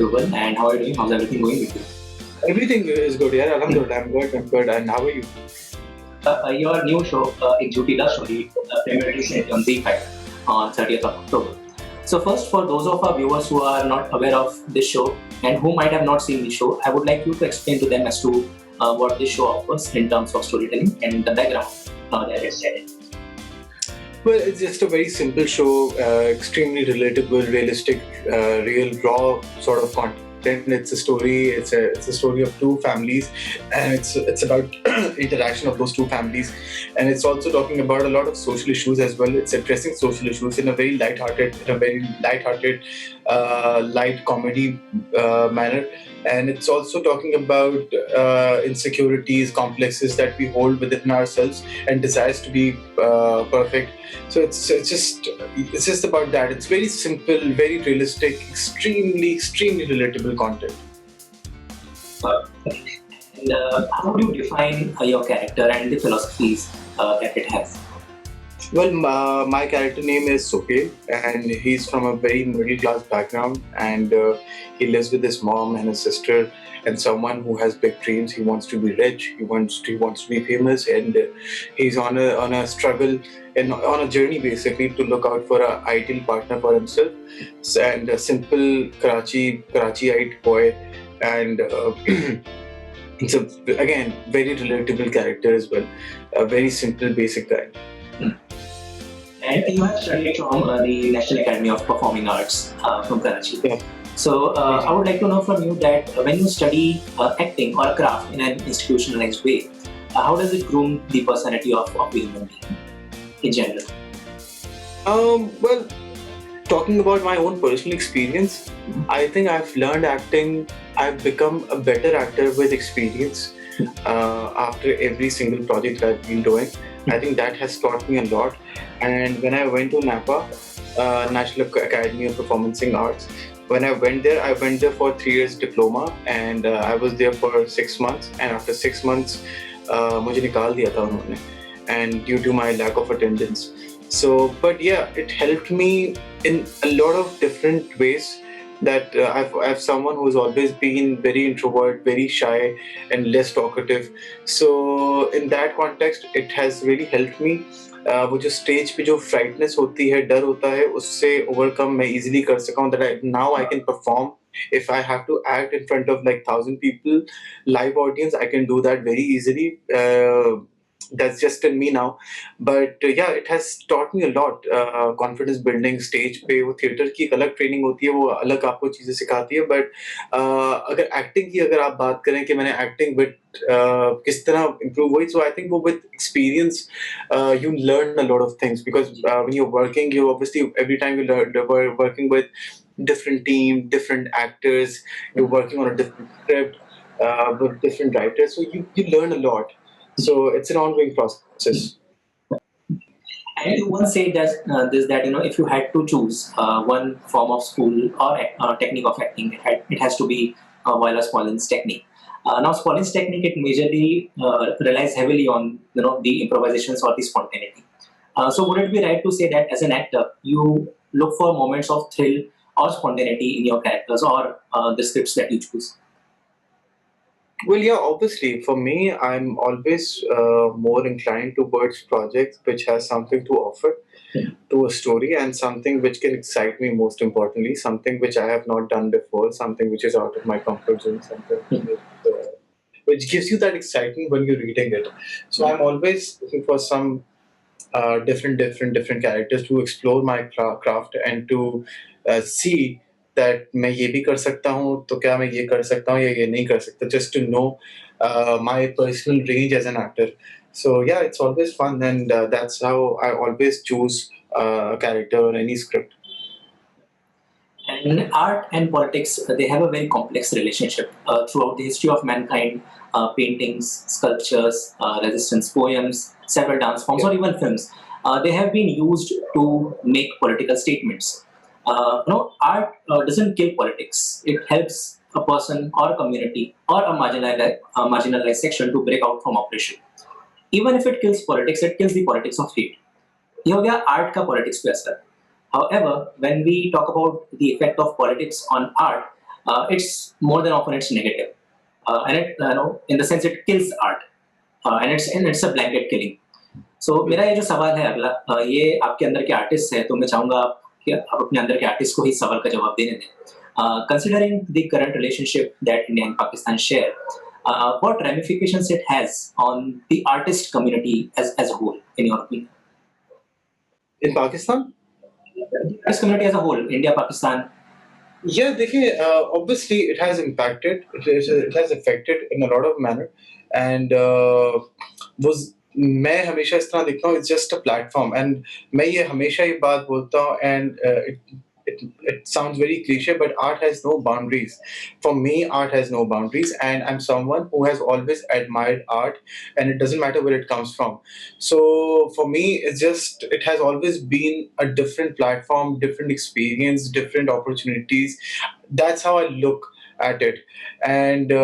Rubal, and how are you doing? How's everything going with you? Everything is good, yeah. Alhamdulillah, I'm good. And how are you? Your new show, Ek Jhooti Love Story, premiered recently on Z5 on 30th of October. So first, for those of our viewers who are not aware of this show and who might have not seen the show, I would like you to explain to them as to what this show offers in terms of storytelling and the background that is set in. Well, it's just a very simple show, extremely relatable, realistic, real, raw sort of content. It's a story. It's a story of two families, and it's about interaction of those two families, and it's also talking about a lot of social issues as well. It's addressing social issues in a very light comedy manner, and it's also talking about insecurities, complexes that we hold within ourselves, and desires to be perfect. So it's just about that. It's very simple, very realistic, extremely relatable content. And how do you define your character and the philosophies that it has? Well, my character name is Sohail, and he's from a very middle class background, and he lives with his mom and his sister, and someone who has big dreams. He wants to be rich. He wants to be famous, and he's on a struggle and on a journey basically to look out for an ideal partner for himself. And a simple Karachiite boy, and it's again very relatable character as well. A very simple, basic guy. And you have studied from the National Academy of Performing Arts from Karachi. Yeah. So I would like to know from you that when you study acting or a craft in an institutionalized way, how does it groom the personality of a human being in general? Well, talking about my own personal experience, I think I've learned acting. I've become a better actor with experience after every single project I've been doing. I think that has taught me a lot. And when I went to NAPA, National Academy of Performing Arts, when I went there for 3 years diploma, and I was there for 6 months. And after 6 months, मुझे निकाल दिया था उन्होंने, and due to my lack of attendance. So, but yeah, it helped me in a lot of different ways. That I've someone who's always been very introvert, very shy, and less talkative. So in that context, it has really helped me. वो जो stage पे जो फ्राइटनेस होती है, डर होता है, उससे ओवरकम मैं इजीली कर सका हूँ. That now I can perform. If I have to act in front of like 1,000 people, live audience, I can do that very easily. That's just in me now, but yeah, it has taught me a lot. Confidence building stage पे वो theater की एक अलग training होती है, वो अलग आपको चीजें सिखाती है. But अगर acting की अगर आप बात करें कि मैंने acting with किस तरह improve हुई, so I think वो with experience you learn a lot of things, because when you're working, you obviously every time you learn working with different team, different actors, you're working on a different script with different writers, so you learn a lot. So it's an ongoing process. And you once said that if you had to choose one form of school or technique of acting, it has to be Wallace Paulin's technique. Now, Paulin's technique, it majorly relies heavily on the improvisations or the spontaneity. So would it be right to say that as an actor, you look for moments of thrill or spontaneity in your characters or the scripts that you choose? Well, yeah, obviously, for me, I'm always more inclined towards projects which has something to offer to a story, and something which can excite me, most importantly, something which I have not done before, something which is out of my comfort zone, something which gives you that excitement when you're reading it. So I'm always looking for some different characters to explore my craft and to see that मैं ये भी कर सकता हूँ, तो क्या मैं ये कर सकता हूँ या ये नहीं कर सकता, just to know my personal range as an actor. So yeah, it's always fun, and that's how I always choose a character or any script. And art and politics, they have a very complex relationship throughout the history of mankind. Paintings, sculptures, resistance poems, several dance forms, or even films, they have been used to make political statements. Art doesn't kill politics. It helps a person or a community or a marginalized section to break out from oppression. Even if it kills politics, it kills the politics of hate. ये हो गया art का politics पे असर. However, when we talk about the effect of politics on art, it's more than often it's negative, and it in the sense it kills art, and it's a blanket killing. So मेरा ये जो सवाल है अगला, ये आपके अंदर के आर्टिस्ट है, तो मैं चाहूंगा कि आप अपने अंदर के आर्टिस्ट को ही सवाल का जवाब देने दें. Considering the current relationship that India and Pakistan share, what ramifications it has on the artist community as a whole, in your opinion? In Pakistan? Artist community as a whole, India, Pakistan. Yeah, देखिए, obviously it has impacted, it has affected in a lot of manner, and was मैं हमेशा इस तरह देखता हूँ, it's just a platform, and मैं ये हमेशा ये बात बोलता हूँ, and it sounds very cliche, but art has no boundaries. For me, art has no boundaries, and I'm someone who has always admired art, and it doesn't matter where it comes from. So for me, it has always been a different platform, different experience, different opportunities. That's how I look at it, and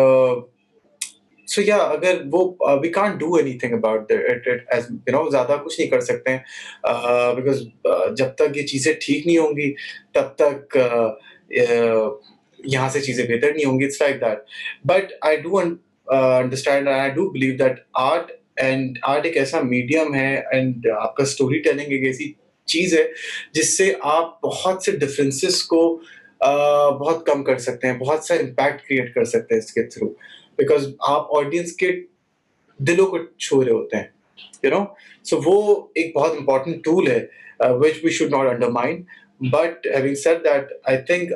so yeah, अगर वो we can't do anything about it as ज़्यादा कुछ नहीं कर सकते हैं, because जब तक ये चीज़ें ठीक नहीं होंगी तब तक यहाँ से चीज़ें बेहतर नहीं होंगी. It's like that. But I do understand, and I do believe that art एक ऐसा मीडियम है, and आपका स्टोरी टेलिंग एक ऐसी चीज़ है जिससे आप बहुत से डिफरेंसेस को बहुत कम कर सकते हैं, बहुत सा इम्पैक्ट क्रिएट कर सकते हैं इसके थ्रू, बिकॉज आप ऑडियंस के दिलों को छू रहे होते हैं, सो वो एक बहुत इंपॉर्टेंट टूल है which we should not undermine. But having said that, I think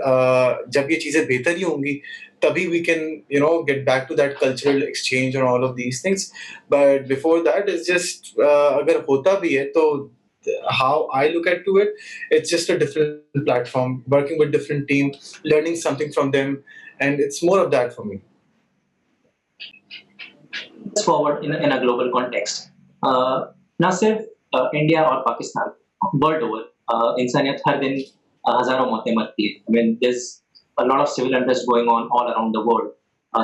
जब ये चीज़ें बेहतर ही होंगी तभी we can get back to that cultural exchange and all of these things. But before that, it's just अगर होता भी है तो how I look at to it, it's just a different platform, working with different team, learning something from them, and it's more of that for me. Forward in a global context, ना सिर्फ India और Pakistan, world over इंसानियत हर दिन हजारों मौतें मरती है. I mean, there's a lot of civil unrest going on all around the world.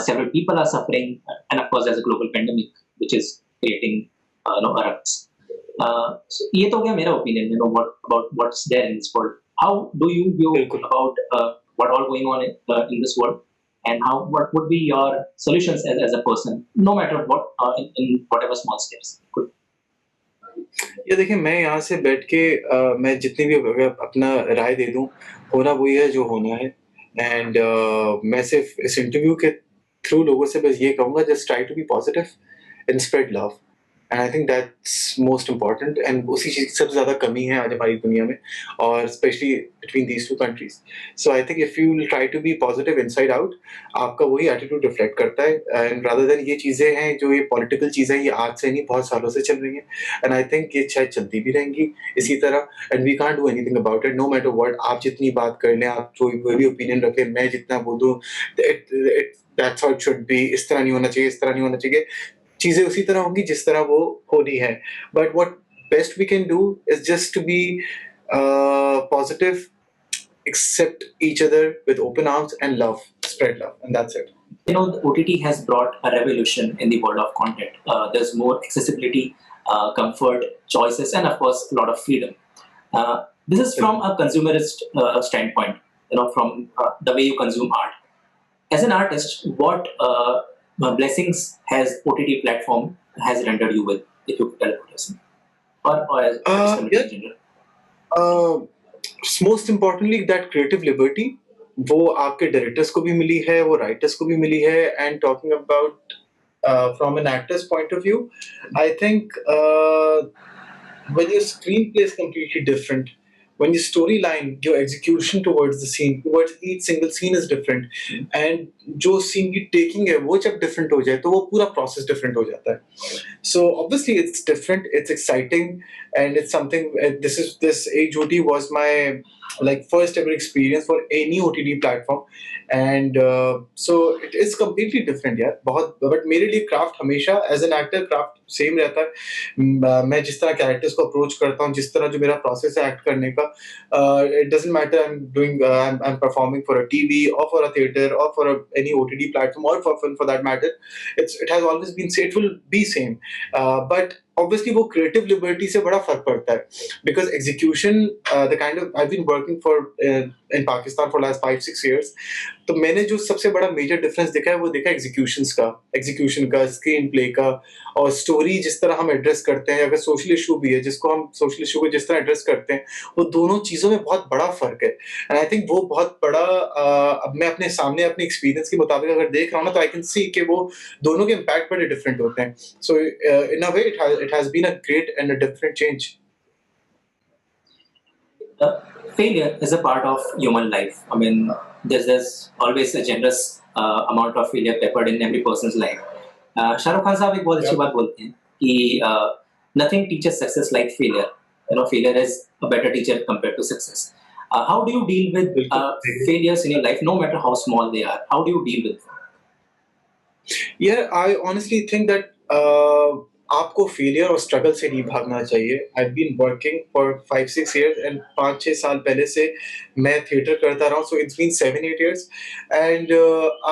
Several people are suffering, and of course, there's a global pandemic which is creating erupts. So ये तो क्या मेरा opinion, about what's there in this world. How do you view about what all going on in this world, and what would be your solutions as a person, no matter what, in whatever small steps? Good. ये देखिए, मैं यहाँ से बैठ के मैं जितनी भी अगर अपना राय दे दूँ, होना वही है जो होना है, एंड मैं सिर्फ इस इंटरव्यू के थ्रू लोगों से बस ये कहूँगा, just try to be positive and spread love, and I think that's most important, and उसी चीज़ की सबसे ज़्यादा कमी है आज हमारी दुनिया में, और specially between these two countries. So I think if you try to be positive inside out, आपका वही एटीट्यूड रिफ्लेक्ट करता है, एंड रादर देन ये चीज़ें हैं जो ये पॉलिटिकल चीज़ें ये आज से नहीं बहुत सालों से चल रही हैं, एंड आई थिंक ये शायद चलती भी रहेंगी इसी तरह, and we can't do anything about it, no matter what. आप जितनी बात कर लें, आप कोई भी ओपिनियन रखें, मैं जितना बोलूँ, that's how it should be, इस तरह नहीं होना चाहिए, इस तरह नहीं होना चाहिए, चीजें उसी तरह होंगी जिस तरह वो होनी है. But what best we can do is just to be positive, accept each other with open arms, and love, spread love, and that's it. The OTT has brought a revolution in the world of content. There's more accessibility, comfort, choices, and of course a lot of freedom. This is from a consumerist standpoint, from the way you consume art. As an artist, what blessings has OTT platform has rendered you with, if you could tell about yourself, or as in general? Most importantly, that creative liberty, वो आपके directors को भी मिली है, वो writers को भी मिली है, and talking about from an actor's point of view, I think when your screenplay is completely different, when your storyline, your execution towards the scene, towards each single scene is different, and जो scene की taking है वो जब different हो जाए तो वो पूरा process different हो जाता है. So obviously it's different, it's exciting, and it's something. This Ek Jhooti was my first ever experience for any OTT platform, and so it is completely different यार, बहुत. But मेरे लिए craft हमेशा as an actor craft same रहता है. मैं जिस तरह characters को approach करता हूँ, जिस तरह जो मेरा process है act करने का, it doesn't matter I'm performing for a TV or for a theater or for any OTT platform or for that matter, it has always been, it will be same. But obviously वो creative liberty से बड़ा फर्क पड़ता है, because execution, the kind of I've been working for in Pakistan for last 5-6 years, तो मैंने जो सबसे बड़ा मेजर डिफरेंस देखा है वो देखा एग्जीक्यूशन का, स्क्रीन प्ले का, और स्टोरी जिस तरह हम एड्रेस करते हैं, अगर सोशल इशू भी है जिसको हम सोशल इशू को जिस तरह एड्रेस करते हैं, वो दोनों चीजों में बहुत बड़ा फर्क है। एंड आई थिंक वो बहुत बड़ा, अब मैं अपने सामने अपने एक्सपीरियंस के मुताबिक अगर देख रहा हूँ ना, तो आई कैन सी कि वो दोनों के इम्पैक्ट बड़े डिफरेंट होते हैं। So in a way it has been a great and a different change. Failure is a part of human life. I mean, there's always a generous amount of failure peppered in every person's life. Shahrukh Khan साहब एक बहुत अच्छी बात बोलते हैं कि nothing teaches success like failure. You know, failure is a better teacher compared to success. How do you deal with failures in your life, no matter how small they are? How do you deal with them? Yeah, I honestly think that आपको failure और struggle से नहीं भागना चाहिए। I been working for 5-6 years and 5-6 साल पहले से मैं थिएटर करता रहा हूँ, so it's been 7-8 years and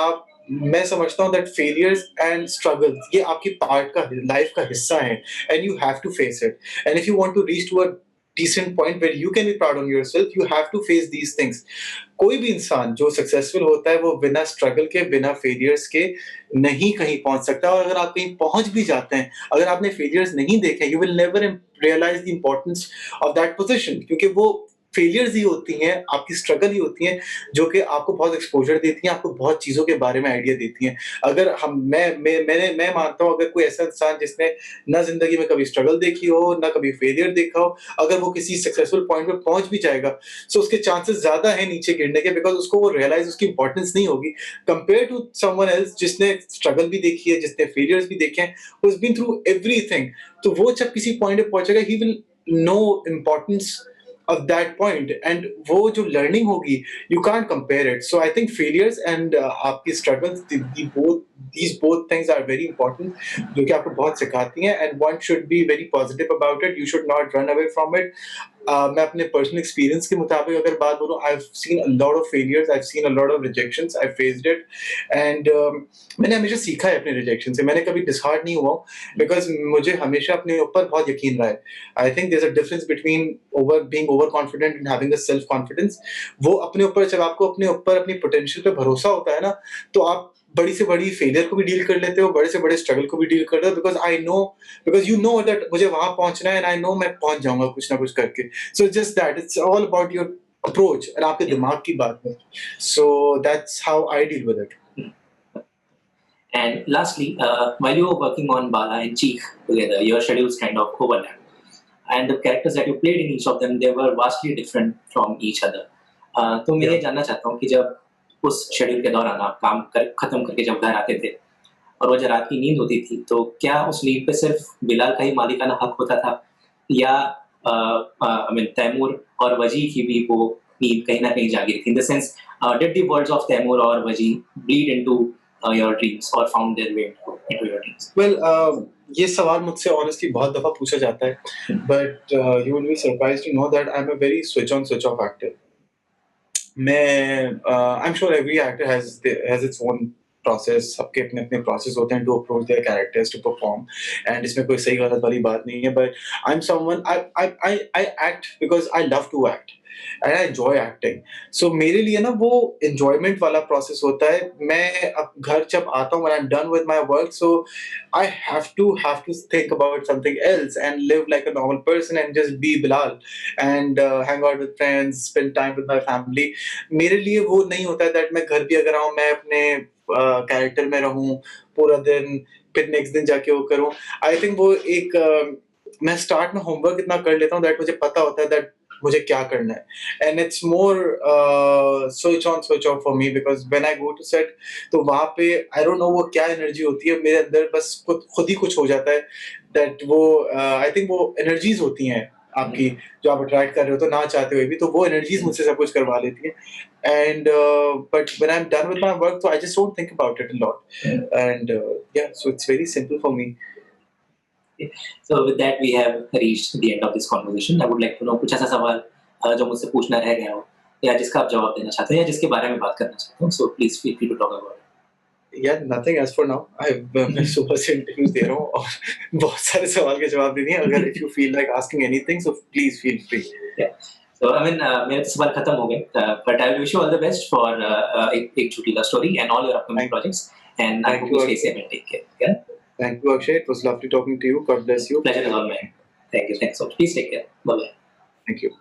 आप मैं समझता हूँ दैट फेलियर्स एंड स्ट्रगल्स ये आपकी पार्ट का लाइफ का हिस्सा है, and you have to face it, and if you want to reach to a decent point where you can be proud on yourself, you have to face these things. कोई भी इंसान जो successful होता है वो बिना स्ट्रगल के, बिना फेलियर्स के नहीं कहीं पहुंच सकता। और अगर आप कहीं पहुंच भी जाते हैं, अगर आपने फेलियर्स नहीं देखे, you will never realise the importance of that position, क्योंकि वो फेलियर्स ही होती हैं, आपकी स्ट्रगल ही होती हैं जो कि आपको बहुत एक्सपोजर देती हैं, आपको बहुत चीजों के बारे में आइडिया देती हैं। अगर हम मैं मानता हूँ, अगर कोई ऐसा इंसान जिसने ना जिंदगी में कभी स्ट्रगल देखी हो, ना कभी फेलियर देखा हो, अगर वो किसी सक्सेसफुल पॉइंट पे पहुंच भी जाएगा, सो उसके चांसेस ज्यादा है नीचे गिरने के, बिकॉज उसको वो रियलाइज उसकी इंपॉर्टेंस नहीं होगी कंपेयर टू समवन एल्स जिसने स्ट्रगल भी देखी है, जिसने फेलियर्स भी देखे हैं, who has been through everything. तो वो जब किसी पॉइंट पे पहुंचेगा, he will know importance of that point, and वो जो learning होगी, you can't compare it. So I think failures and आपकी struggles, these both things are very important, जो कि आपको बहुत सिखाती हैं, and one should be very positive about it. You should not run away from it. मैं अपने personal experience के मुताबिक अगर बात बोलूँ, I've seen a lot of failures, I've seen a lot of rejections, I've faced it, and मैंने हमेशा सीखा है अपने रिजेक्शन से। मैंने कभी डिसहार्ट नहीं हुआ, बिकॉज मुझे हमेशा अपने ऊपर बहुत यकीन रहा है। I think there is a difference between being over confident and having a self confidence. वो अपने ऊपर, जब आपको अपने ऊपर अपनी पोटेंशियल पे भरोसा होता है ना, तो आप बड़ी से बड़ी फेलियर को भी डील कर लेते हो, बड़े से बड़े स्ट्रगल को भी डील कर रहे हो, बिकॉज यू नो दैट मुझे वहां पहुंचना है, एंड आई नो मैं पहुंच जाऊंगा कुछ ना कुछ करके। So just that, it's all about your approach और आपके दिमाग की बात है। So that's how I deal with it. And lastly, while you were working on Bala and Cheek together, your schedules kind of overlapped, and the characters that you played in each of them, they were vastly different from each other. तो मैं ये जानना चाहता हूँ कि जब उस schedule के दौरान आप खत्म करके जब घर आते थे और वो जब रात की नींद होती थी, तो क्या उस नींद पे सिर्फ बिलाल का ही मालिकाना हक होता था, या तैमूर और वजी की भी वो नींद कहीं ना कहीं जागी थी? In the sense, did the words of Taimur और Waji bleed into your dreams or found their way into your dreams? Well, ये सवाल मुझसे honestly बहुत दफा पूछा जाता है, but you will be surprised to know that I'm a very switch on switch off actor. I'm sure every actor has its own process, सबके अपने अपने process होते हैं to approach their characters to perform, and इसमें कोई सही गलत वाली बात नहीं है, but I'm someone, I act because I love to act and I enjoy acting. So मेरे लिए ना वो enjoyment वाला process होता है। मैं अब घर जब आता हूँ, when I'm done with my work, so I have to think about something else and live like a normal person and just be Bilal and hang out with friends, spend time with my family. मेरे लिए वो नहीं होता है that मैं घर भी अगर आऊँ, मैं अपने कैरेक्टर में रहूँ पूरा दिन, फिर नेक्स्ट दिन जाके वो करूँ। आई थिंक वो एक मैं स्टार्ट में होमवर्क इतना कर लेता हूँ दैट मुझे पता होता है दैट मुझे क्या करना है, and it's more switch on switch off for me, because when I go to set, तो वहाँ पे आई डोंट नो वो क्या एनर्जी होती है मेरे अंदर, बस खुद ही कुछ हो जाता है दैट वो आई थिंक वो एनर्जीज होती हैं आपकी जो आप अट्रैक्ट कर रहे हो, तो ना चाहते हुए भी, तो वो एनर्जीज मुझसे सब कुछ करवा लेती हैं। And but when I am done with my work, तो I just don't think about it a lot, and yeah so it's very simple for me. So with that, we have reached the end of this conversation. I would like to know कुछ ऐसा सवाल जो मुझसे पूछना रह गया हो, या जिसका आप जवाब देना चाहते हो, या जिसके बारे में बात करना चाहते हो, so please feel free to talk about it. यार नथिंग एज फॉर नाउ मैं सुबह से इंटरव्यूज दे रहा हूँ और बहुत सारे सवाल के जवाब देने हैं अगर if you feel like asking anything so please feel free So I mean, मेरे तो सवाल खत्म हो गए, but I wish you all the best for एक झूठी love story and all your upcoming projects, and I hope you stay safe and take care. Yeah. Thank you, Akshay. It was lovely talking to you. God bless you. Pleasure is all mine. Thank you. Thanks so much. Please take care. Bye bye. Thank you.